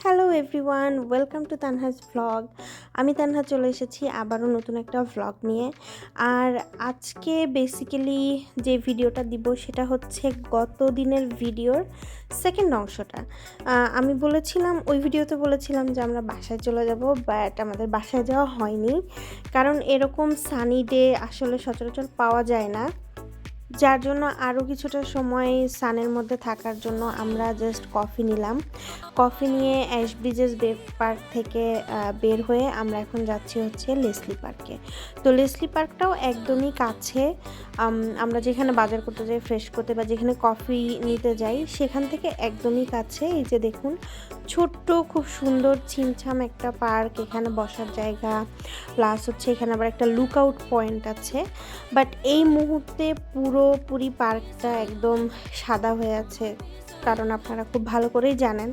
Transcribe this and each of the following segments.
Hello everyone, welcome to Tanhas vlog. আমি তানহা চলে এসেছি আবারও নতুন একটা ভ্লগ নিয়ে। আর আজকে বেসিক্যালি যে ভিডিওটা দিব সেটা হচ্ছে গত দিনের ভিডিওর সেকেন্ড অংশটা। আমি বলেছিলাম, ওই ভিডিওতে বলেছিলাম যে আমরা বাসায় চলে যাব, বাট আমাদের বাসায় যাওয়া হয়নি, কারণ এরকম সানি ডে আসলে সচরাচর পাওয়া যায় না। যার জন্য আরও কিছুটা সময় সানের মধ্যে থাকার জন্য আমরা জাস্ট কফি নিলাম। কফি নিয়ে অ্যাশ ব্রিজেস বে পার্ক থেকে বের হয়ে আমরা এখন যাচ্ছি হচ্ছে লেসলি পার্কে। তো লেসলি পার্কটাও একদমই কাছে। আমরা যেখানে বাজার করতে যাই, ফ্রেশ করতে বা যেখানে কফি নিতে যাই, সেখান থেকে একদমই কাছে। এই যে দেখুন, ছোট্ট খুব সুন্দর ছিমছাম একটা পার্ক, এখানে বসার জায়গা, প্লাস হচ্ছে এখানে আবার একটা লুক আউট পয়েন্ট আছে। বাট এই মুহূর্তে পুরোপুরি পার্কটা একদম সাদা হয়ে আছে, কারণ আপনারা খুব ভালো করেই জানেন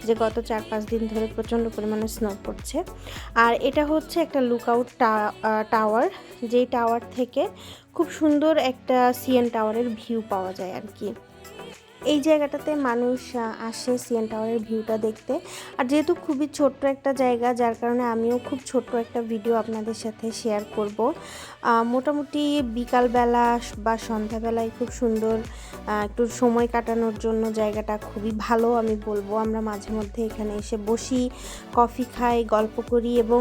যে গত 4-5 দিন ধরে প্রচণ্ড পরিমাণে স্নো পড়ছে। আর এটা হচ্ছে একটা লুক আউট টাওয়ার, যেই টাওয়ার থেকে খুব সুন্দর একটা সিএন টাওয়ারের ভিউ পাওয়া যায় আর কি। এই জায়গাটাতে মানুষ আসে সিএন টাওয়ারের ভিউটা দেখতে। আর যেহেতু খুবই ছোট্ট একটা জায়গা, যার কারণে আমিও খুব ছোট্ট একটা ভিডিও আপনাদের সাথে শেয়ার করব। মোটামুটি বিকালবেলা বা সন্ধ্যাবেলায় খুব সুন্দর একটু সময় কাটানোর জন্য জায়গাটা খুবই ভালো আমি বলবো। আমরা মাঝে মধ্যে এখানে এসে বসি, কফি খাই, গল্প করি। এবং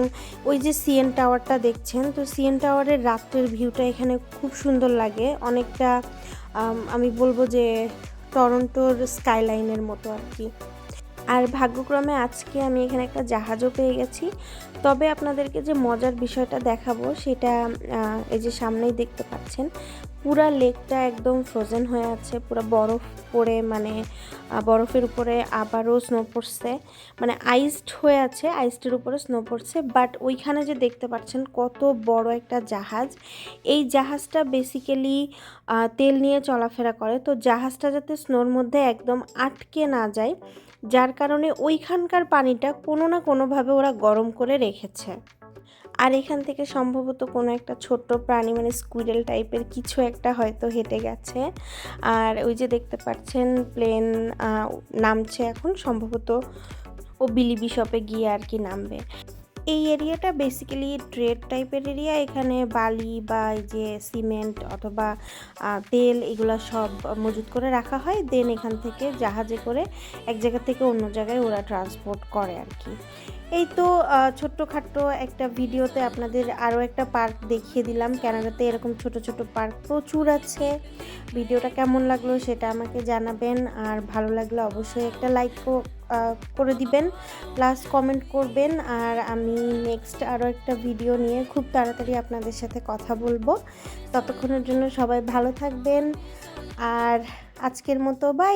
ওই যে সিএন টাওয়ারটা দেখছেন, তো সিএন টাওয়ারের রাত্রের ভিউটা এখানে খুব সুন্দর লাগে, অনেকটা আমি বলবো যে টরন্টোর স্কাইলাইনের মতো আর কি। আর ভাগ্যক্রমে আজকে আমি এখানে একটা জাহাজও পেয়ে গেছি। তবে আপনাদেরকে যে মজার বিষয়টা দেখাবো সেটা এই যে সামনেই দেখতে পাচ্ছেন, পুরা লেকটা একদম ফ্রোজেন হয়ে আছে, পুরো বরফ পড়ে, মানে বরফের উপরে আবারও স্নো পড়ছে, মানে আইসড হয়ে আছে, আইসডের উপরে স্নো পড়ছে। বাট ওইখানে যে দেখতে পাচ্ছেন কত বড় একটা জাহাজ, এই জাহাজটা বেসিক্যালি তেল নিয়ে চলাফেরা করে। তো জাহাজটা যাতে স্নোর মধ্যে একদম আটকে না যায়, যার কারণে ওইখানকার পানিটা কোনো না কোনোভাবে ওরা গরম করে রেখেছে। আর এখান থেকে সম্ভবত কোনো একটা ছোট্ট প্রাণী, মানে স্কুইরেল টাইপের কিছু একটা হয়তো হেঁটে গেছে। আর ওই যে দেখতে পাচ্ছেন প্লেন নামছে এখন, সম্ভবত ও বিলি বিশপে গিয়ে আর কি নামবে। এই এরিয়াটা বেসিক্যালি ট্রেড টাইপের এরিয়া। এখানে বালি বা এই যে সিমেন্ট অথবা তেল এগুলো সব মজুত করে রাখা হয়, দেন এখান থেকে জাহাজে করে এক জায়গা থেকে অন্য জায়গায় ওরা ট্রান্সপোর্ট করে আর কি। এই তো ছোট্টখাট্ট একটা ভিডিওতে আপনাদের আরও একটা পার্ক দেখিয়ে দিলাম। কানাডাতে এরকম ছোট ছোট পার্ক প্রচুর আছে। ভিডিওটা কেমন লাগলো সেটা আমাকে জানাবেন, আর ভালো লাগলে অবশ্যই একটা লাইক করে দিবেন, প্লাস কমেন্ট করবেন। আর আমি নেক্সট আরও একটা ভিডিও নিয়ে খুব তাড়াতাড়ি আপনাদের সাথে কথা বলবো। ততক্ষণের জন্য সবাই ভালো থাকবেন, আর আজকের মতো বাই।